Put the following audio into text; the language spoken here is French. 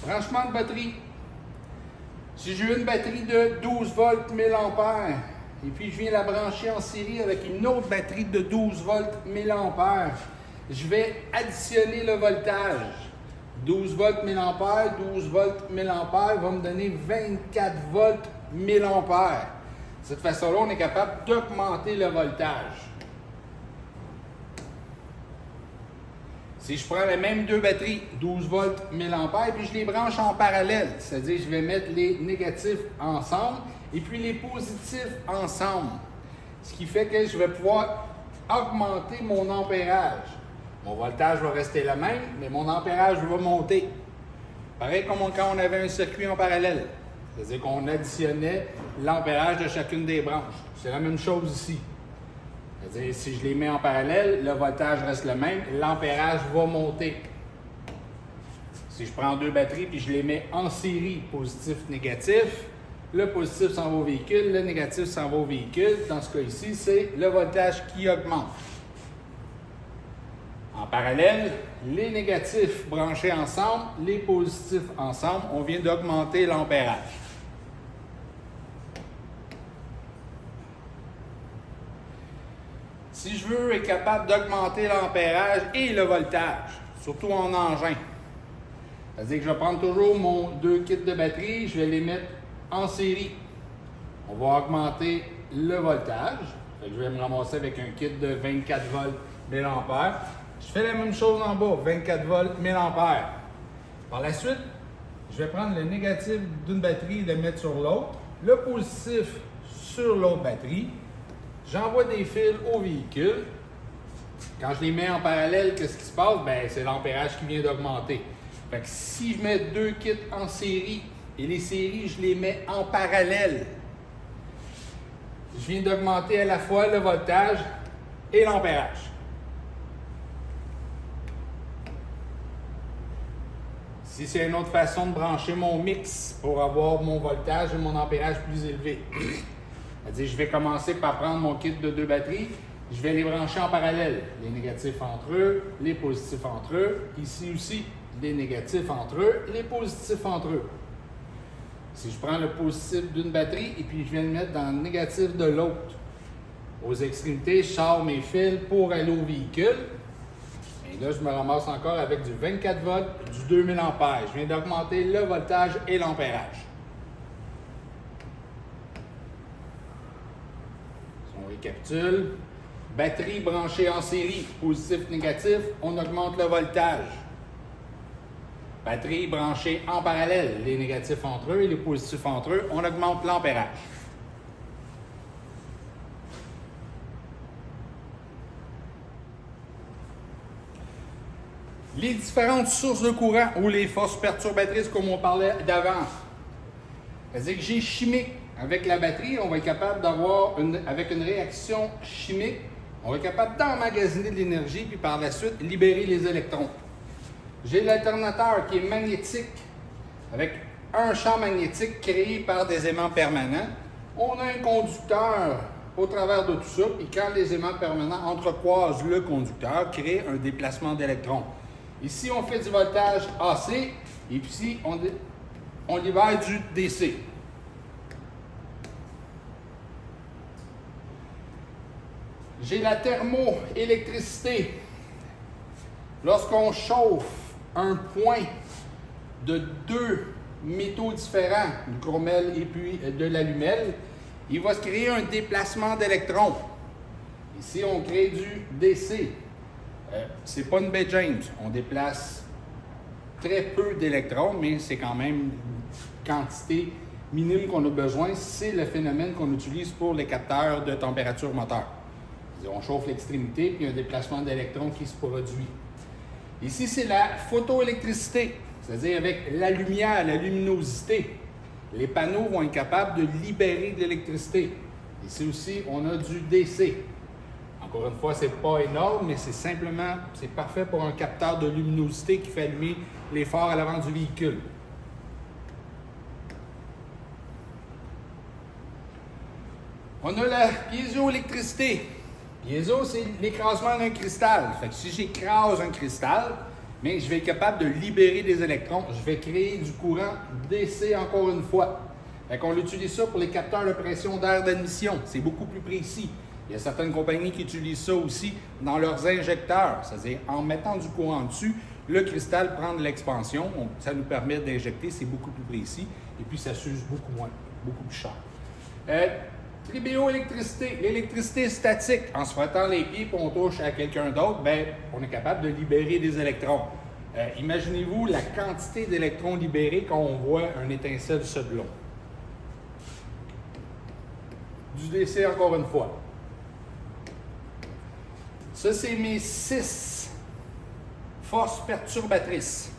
Branchement de batterie. Si j'ai une batterie de 12 volts 1000 ampères et puis je viens la brancher en série avec une autre batterie de 12 volts 1000 ampères, je vais additionner le voltage. 12 volts 1000 ampères, 12 volts 1000 ampères va me donner 24 volts 1000 ampères. De cette façon-là, on est capable d'augmenter le voltage. Si je prends les mêmes deux batteries, 12 volts 1000 ampères, puis je les branche en parallèle, c'est-à-dire je vais mettre les négatifs ensemble et puis les positifs ensemble. Ce qui fait que je vais pouvoir augmenter mon ampérage. Mon voltage va rester le même, mais mon ampérage va monter. Pareil comme quand on avait un circuit en parallèle. C'est-à-dire qu'on additionnait l'ampérage de chacune des branches. C'est la même chose ici. C'est-à-dire si je les mets en parallèle, le voltage reste le même, l'ampérage va monter. Si je prends deux batteries et je les mets en série, positif-négatif, le positif s'en va au véhicule, le négatif s'en va au véhicule. Dans ce cas ici, c'est le voltage qui augmente. En parallèle, les négatifs branchés ensemble, les positifs ensemble, on vient d'augmenter l'ampérage. Si je veux être capable d'augmenter l'ampérage et le voltage, surtout en engin, c'est-à-dire que je vais prendre toujours mon deux kits de batterie, je vais les mettre en série. On va augmenter le voltage. Fait que je vais me ramasser avec un kit de 24 volts 1000 ampères. Je fais la même chose en bas, 24 volts 1000 ampères. Par la suite, je vais prendre le négatif d'une batterie et le mettre sur l'autre, le positif sur l'autre batterie. J'envoie des fils au véhicule. Quand je les mets en parallèle, qu'est-ce qui se passe? Bien, c'est l'ampérage qui vient d'augmenter. Fait que si je mets deux kits en série et les séries, je les mets en parallèle, je viens d'augmenter à la fois le voltage et l'ampérage. Si c'est une autre façon de brancher mon mix pour avoir mon voltage et mon ampérage plus élevé. C'est-à-dire, je vais commencer par prendre mon kit de deux batteries, je vais les brancher en parallèle. Les négatifs entre eux, les positifs entre eux. Ici aussi, les négatifs entre eux, les positifs entre eux. Si je prends le positif d'une batterie et puis je viens le mettre dans le négatif de l'autre, aux extrémités, je sors mes fils pour aller au véhicule. Et là, je me ramasse encore avec du 24 volts, du 2000 ampères. Je viens d'augmenter le voltage et l'ampérage. On récapitule. Batterie branchée en série, positif-négatif, on augmente le voltage. Batterie branchée en parallèle, les négatifs entre eux et les positifs entre eux, on augmente l'ampérage. Les différentes sources de courant ou les forces perturbatrices comme on parlait d'avant. C'est-à-dire que j'ai chimique. Avec la batterie, on va être capable d'avoir, avec une réaction chimique, on va être capable d'emmagasiner de l'énergie puis par la suite libérer les électrons. J'ai l'alternateur qui est magnétique, avec un champ magnétique créé par des aimants permanents. On a un conducteur au travers de tout ça, et quand les aimants permanents entrecroisent le conducteur, crée un déplacement d'électrons. Ici, on fait du voltage AC, et puis ici, on libère du DC. J'ai la thermoélectricité. Lorsqu'on chauffe un point de deux métaux différents, du chromel et puis de l'allumel, il va se créer un déplacement d'électrons. Ici, on crée du DC. C'est pas une baie James. On déplace très peu d'électrons, mais c'est quand même une quantité minime qu'on a besoin. C'est le phénomène qu'on utilise pour les capteurs de température moteur. On chauffe l'extrémité, puis il y a un déplacement d'électrons qui se produit. Ici, c'est la photoélectricité, c'est-à-dire avec la lumière, la luminosité. Les panneaux vont être capables de libérer de l'électricité. Ici aussi, on a du DC. Encore une fois, c'est pas énorme, mais c'est parfait pour un capteur de luminosité qui fait allumer les phares à l'avant du véhicule. On a la piézoélectricité. Piézo, c'est l'écrasement d'un cristal. Fait que si j'écrase un cristal, mais je vais être capable de libérer des électrons. Je vais créer du courant DC encore une fois. Fait qu'on utilise ça pour les capteurs de pression d'air d'admission. C'est beaucoup plus précis. Il y a certaines compagnies qui utilisent ça aussi dans leurs injecteurs. C'est-à-dire, en mettant du courant dessus, le cristal prend de l'expansion. Ça nous permet d'injecter, c'est beaucoup plus précis. Et puis, ça s'use beaucoup moins, beaucoup plus cher. Tribéoélectricité, l'électricité statique. En se frottant les pieds et on touche à quelqu'un d'autre, bien, on est capable de libérer des électrons. Imaginez-vous la quantité d'électrons libérés quand on voit un étincelle se blond. Du DC encore une fois. Ça, c'est mes 6 forces perturbatrices.